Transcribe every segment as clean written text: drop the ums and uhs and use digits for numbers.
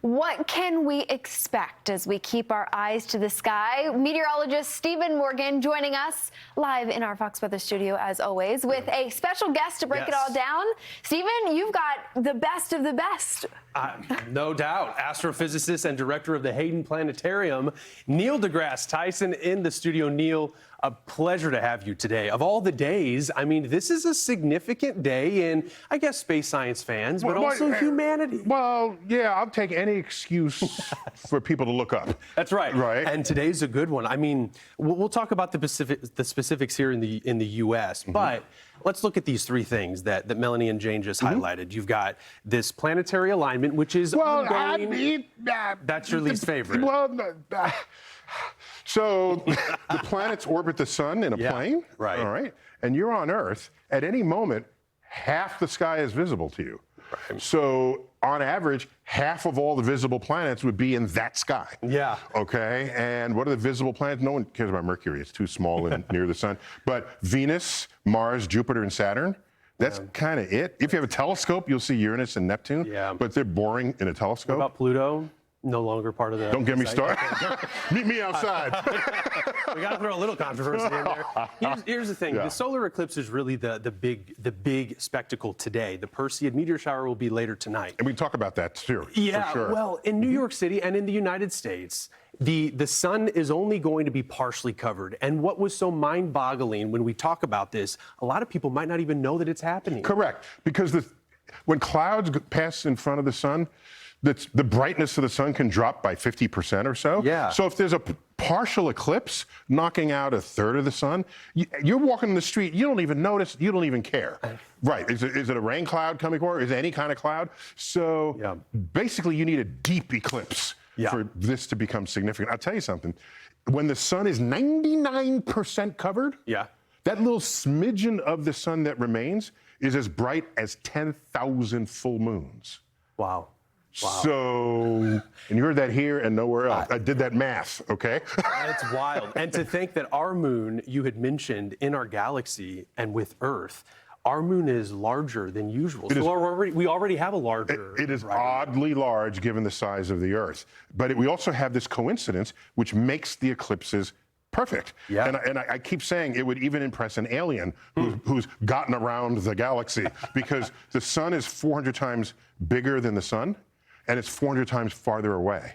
What can we expect as we keep our eyes to the sky? Meteorologist Stephen Morgan joining us live in our Fox Weather studio, as always, with a special guest to break it all down. Stephen, you've got the best of the best. No doubt. Astrophysicist and director of the Hayden Planetarium, Neil Degrasse Tyson, in the studio. Neil, a pleasure to have you today. Of all the days, I mean, this is a significant day in, I guess, space science fans, but also humanity. Well, yeah, I'll take any excuse for people to look up. That's right. Right. And today's a good one. I mean, we'll talk about the specifics here in the U.S., but let's look at these three things that Melanie and Jane just highlighted. You've got this planetary alignment, which is ongoing. That's your least favorite. So the planets orbit the sun in a plane, right? All right, and you're on Earth. At any moment, half the sky is visible to you. Right. So on average, half of all the visible planets would be in that sky. Yeah. Okay. And what are the visible planets? No one cares about Mercury. It's too small and near the sun. But Venus, Mars, Jupiter, and Saturn. That's kind of it. If you have a telescope, you'll see Uranus and Neptune. Yeah. But they're boring in a telescope. What about Pluto? No longer part of the. Don't get me started. Meet me outside. We got to throw a little controversy in there. Here's the thing: the solar eclipse is really the big spectacle today. The Perseid meteor shower will be later tonight, and we can talk about that too. Yeah. For sure. Well, in New York City and in the United States, the sun is only going to be partially covered. And what was so mind-boggling when we talk about this, a lot of people might not even know that it's happening. Correct, because when clouds pass in front of the sun, the brightness of the sun can drop by 50% or so. Yeah. So if there's a partial eclipse knocking out a third of the sun, you're walking in the street, you don't even notice, you don't even care. Right. Is it a rain cloud coming forward? Is it any kind of cloud? So basically you need a deep eclipse for this to become significant. I'll tell you something. When the sun is 99% covered, that little smidgen of the sun that remains is as bright as 10,000 full moons. Wow. So, and you heard that here and nowhere else. I did that math, okay? That's wild. And to think that our moon, you had mentioned, in our galaxy and with Earth, our moon is larger than usual. So we already have a larger. It is oddly large given the size of the Earth. But we also have this coincidence which makes the eclipses perfect. Yeah. And I keep saying it would even impress an alien who's gotten around the galaxy, because the sun is 400 times bigger than the sun, and it's 400 times farther away.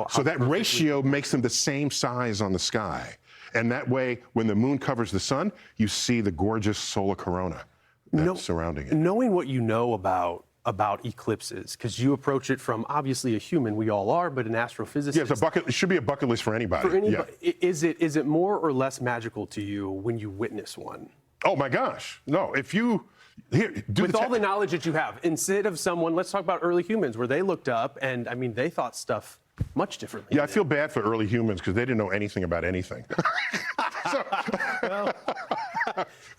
So that ratio makes them the same size on the sky. And that way, when the moon covers the sun, you see the gorgeous solar corona that's surrounding it. Knowing what you know about eclipses, because you approach it from obviously a human, we all are, but an astrophysicist. Yeah, it should be a bucket list for anybody. Is it more or less magical to you when you witness one? Oh my gosh, no. If you with all the knowledge that you have, instead of someone, let's talk about early humans, where they looked up and, I mean, they thought stuff much differently. Yeah, I feel bad for early humans because they didn't know anything about anything. Well,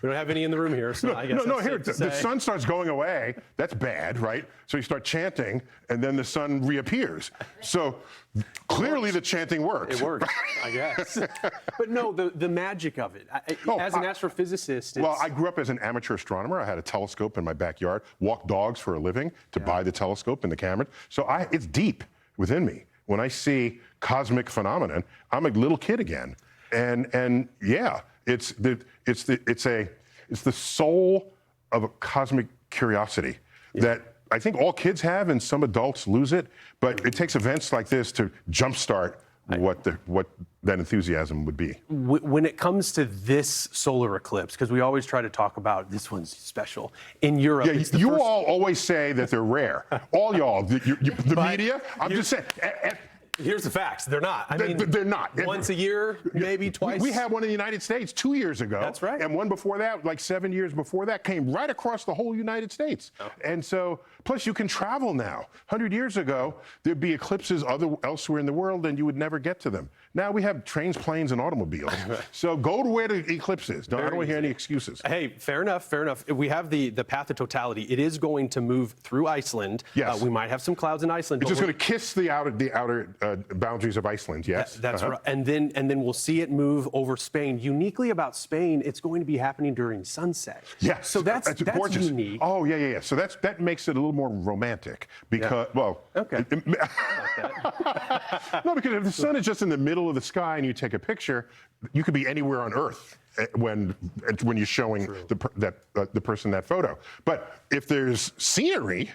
we don't have any in the room here, so I guess here, the sun starts going away. That's bad, right? So you start chanting, and then the sun reappears. So clearly the chanting works. It works, I guess. But no, the magic of it. As an astrophysicist... Well, I grew up as an amateur astronomer. I had a telescope in my backyard, walked dogs for a living to buy the telescope and the camera. So it's deep within me. When I see cosmic phenomenon, I'm a little kid again. And yeah, it's the soul of a cosmic curiosity that I think all kids have, and some adults lose it. But it takes events like this to jumpstart what that enthusiasm would be. When it comes to this solar eclipse, because we always try to talk about this one's special in Europe. Yeah, you all always say that they're rare. All y'all, the media. I'm just saying. Here's the facts. They're not. I mean, they're not. Once a year, maybe twice. We had one in the United States 2 years ago. That's right. And one before that, like 7 years before that, came right across the whole United States. And so, plus you can travel now. 100 years ago, there'd be eclipses elsewhere in the world, and you would never get to them. Now we have trains, planes, and automobiles. So go to where the eclipse is. I don't want to hear any excuses. Hey, fair enough, fair enough. We have the path of totality. It is going to move through Iceland. Yes. We might have some clouds in Iceland. It's just going to kiss the outer boundaries of Iceland. Yes, That's right. And then we'll see it move over Spain. Uniquely about Spain, it's going to be happening during sunset. Yes, So that's gorgeous. unique. Oh yeah. So that makes it a little more romantic because Okay. No, because if the sun is just in the middle of the sky and you take a picture, you could be anywhere on Earth when you're showing the person that photo. But if there's scenery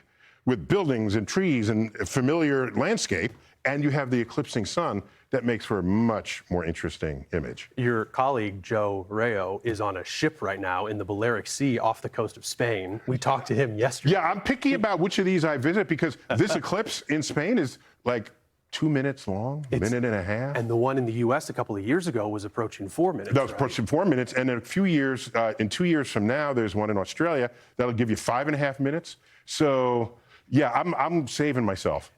with buildings and trees and a familiar landscape, and you have the eclipsing sun, that makes for a much more interesting image. Your colleague, Joe Rayo, is on a ship right now in the Balearic Sea off the coast of Spain. We talked to him yesterday. Yeah, I'm picky about which of these I visit because this eclipse in Spain is like 2 minutes long, minute and a half. And the one in the U.S. a couple of years ago was approaching 4 minutes. That was approaching 4 minutes. And in a few years, in 2 years from now, there's one in Australia that'll give you 5.5 minutes. So, yeah, I'm saving myself.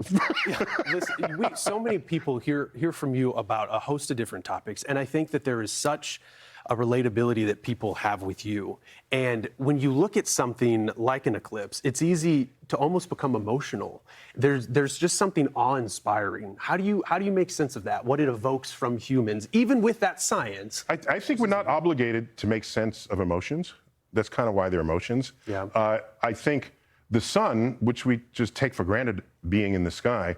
Yeah, listen, so many people hear from you about a host of different topics, and I think that there is such a relatability that people have with you. And when you look at something like an eclipse, it's easy to almost become emotional. There's just something awe-inspiring. How do you make sense of that? What it evokes from humans, even with that science? I think we're not obligated to make sense of emotions. That's kind of why they're emotions. Yeah. I think the sun, which we just take for granted being in the sky,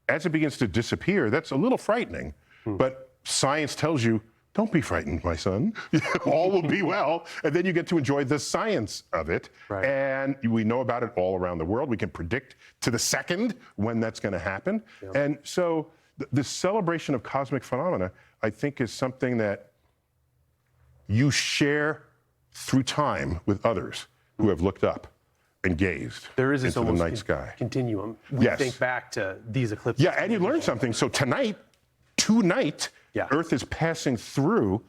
as it begins to disappear, that's a little frightening. But science tells you, don't be frightened, my son. All will be well. And then you get to enjoy the science of it. Right. And we know about it all around the world. We can predict to the second when that's going to happen. Yeah. And so the celebration of cosmic phenomena, I think, is something that you share through time with others who have looked up and gazed there is this into the almost night sky. Continuum. We think back to these eclipses. Yeah, and you learn something. So tonight, Earth is passing through,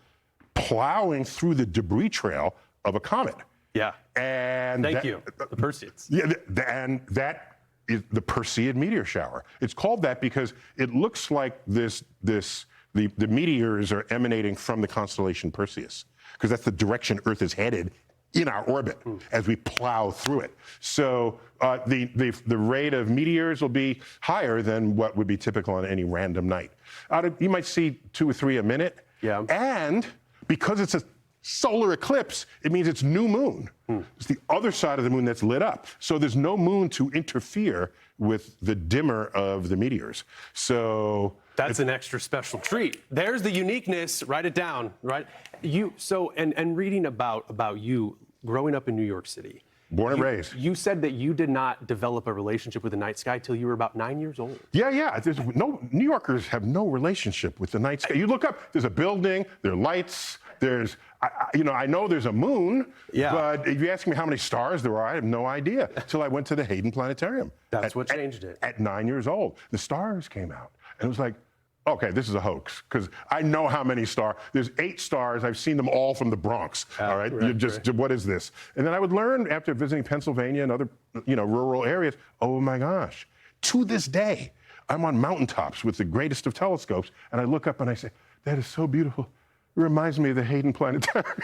plowing through the debris trail of a comet. Yeah. And Thank you, the Perseids. Yeah, and that is the Perseid meteor shower. It's called that because it looks like the meteors are emanating from the constellation Perseus, because that's the direction Earth is headed in our orbit as we plow through it. So the rate of meteors will be higher than what would be typical on any random night. You might see 2 or 3 a minute. Yeah. And because it's a solar eclipse, it means it's new moon. It's the other side of the moon that's lit up. So there's no moon to interfere with the dimmer of the meteors. So that's an extra special treat. There's the uniqueness. Write it down, right? And reading about you growing up in New York City. Born and raised. You said that you did not develop a relationship with the night sky till you were about 9 years old. Yeah. New Yorkers have no relationship with the night sky. You look up, there's a building, there are lights, I know there's a moon, but if you ask me how many stars there are, I have no idea until I went to the Hayden Planetarium. That's what changed it. At 9 years old, the stars came out, and it was like, okay, this is a hoax, because I know how many stars. There's 8 stars. I've seen them all from the Bronx. All right, what is this? And then I would learn after visiting Pennsylvania and other, rural areas. Oh my gosh! To this day, I'm on mountaintops with the greatest of telescopes, and I look up and I say, "That is so beautiful." It reminds me of the Hayden Planetarium.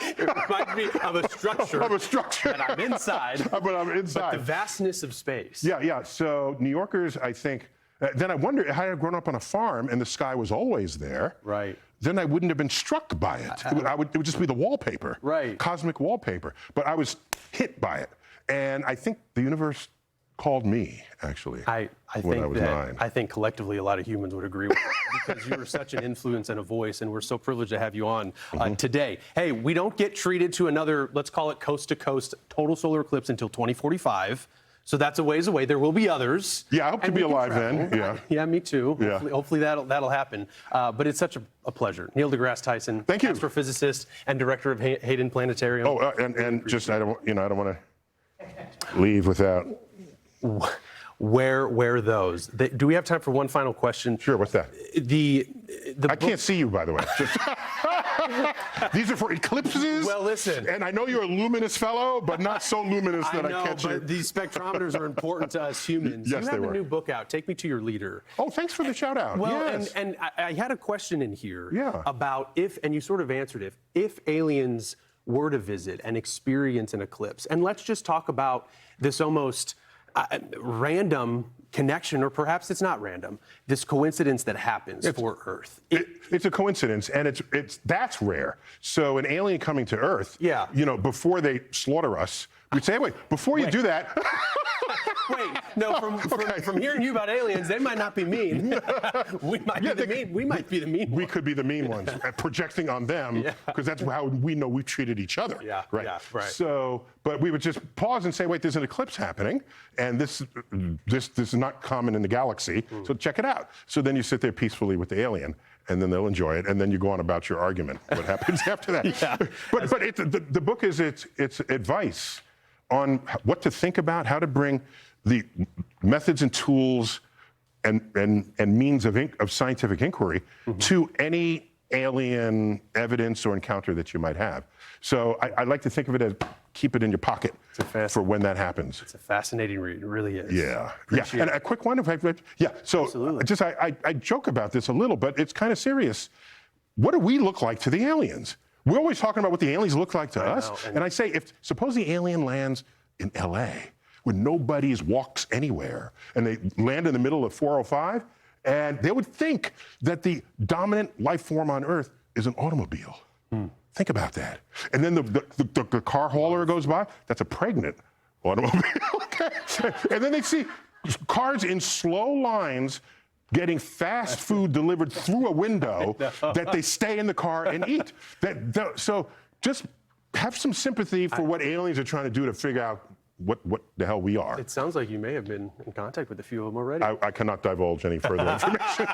It reminds me of a structure. Of a structure. And I'm inside. But I'm inside. But the vastness of space. Yeah. So New Yorkers, I think. Then I wondered, had I grown up on a farm and the sky was always there, right? Then I wouldn't have been struck by it. It would just be the wallpaper, right? Cosmic wallpaper. But I was hit by it, and I think the universe called me, actually, when I was 9. I think collectively a lot of humans would agree with that because you were such an influence and a voice, and we're so privileged to have you on today. Hey, we don't get treated to another, let's call it coast-to-coast total solar eclipse until 2045. So that's a ways away. There will be others. Yeah, I hope to be alive then. Yeah. Yeah, me too. Yeah. Hopefully that'll happen. But it's such a pleasure. Neil Degrasse Tyson, thank you, astrophysicist and director of Hayden Planetarium. Oh, and just I don't want to leave without. Where those? Do we have time for one final question? Sure. What's that? I can't see you, by the way. These are for eclipses. Well, listen. And I know you're a luminous fellow, but not so luminous that I catch you. But these spectrometers are important to us humans. Yes, you have a new book out. Take me to your leader. Oh, thanks for the shout out. Well, yes. and I had a question in here Yeah. about and you sort of answered it, if aliens were to visit and experience an eclipse. And let's just talk about this almost random connection, or perhaps it's not random, this coincidence that happens for Earth. It's a coincidence, and that's rare. So an alien coming to Earth, before they slaughter us, we'd say, wait, before you do that. Wait, no, from hearing you about aliens, they might not be mean. We might be the mean. We might be the mean ones. We could be the mean ones, projecting on them, because that's how we know we've treated each other. Right. So, but we would just pause and say, wait, there's an eclipse happening, and this is not common in the galaxy, so check it out. So then you sit there peacefully with the alien, and then they'll enjoy it, and then you go on about your argument. What happens after that? But the book is it's advice on what to think about, how to bring the methods and tools and means of scientific inquiry to any alien evidence or encounter that you might have. So I like to think of it as keep it in your pocket for when that happens. It's a fascinating read, it really is. Yeah. And a quick one, if I so absolutely. I joke about this a little, but it's kind of serious. What do we look like to the aliens? We're always talking about what the aliens look like to us. And I say, suppose the alien lands in LA, where nobody walks anywhere, and they land in the middle of 405, and they would think that the dominant life form on Earth is an automobile. Think about that. And then the car hauler goes by, that's a pregnant automobile. And then they see cars in slow lines getting fast food delivered through a window that they stay in the car and eat. So just have some sympathy for what aliens are trying to do to figure out what the hell we are. It sounds like you may have been in contact with a few of them already. I cannot divulge any further information.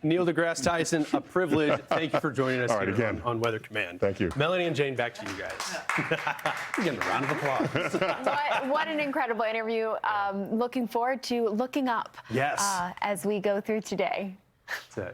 Neil deGrasse Tyson, a privilege. Thank you for joining us here again. on Weather Command. Thank you. Melanie and Jane, back to you guys. We're getting a round of applause. What an incredible interview. Looking forward to looking up Yes. as we go through today. That's it.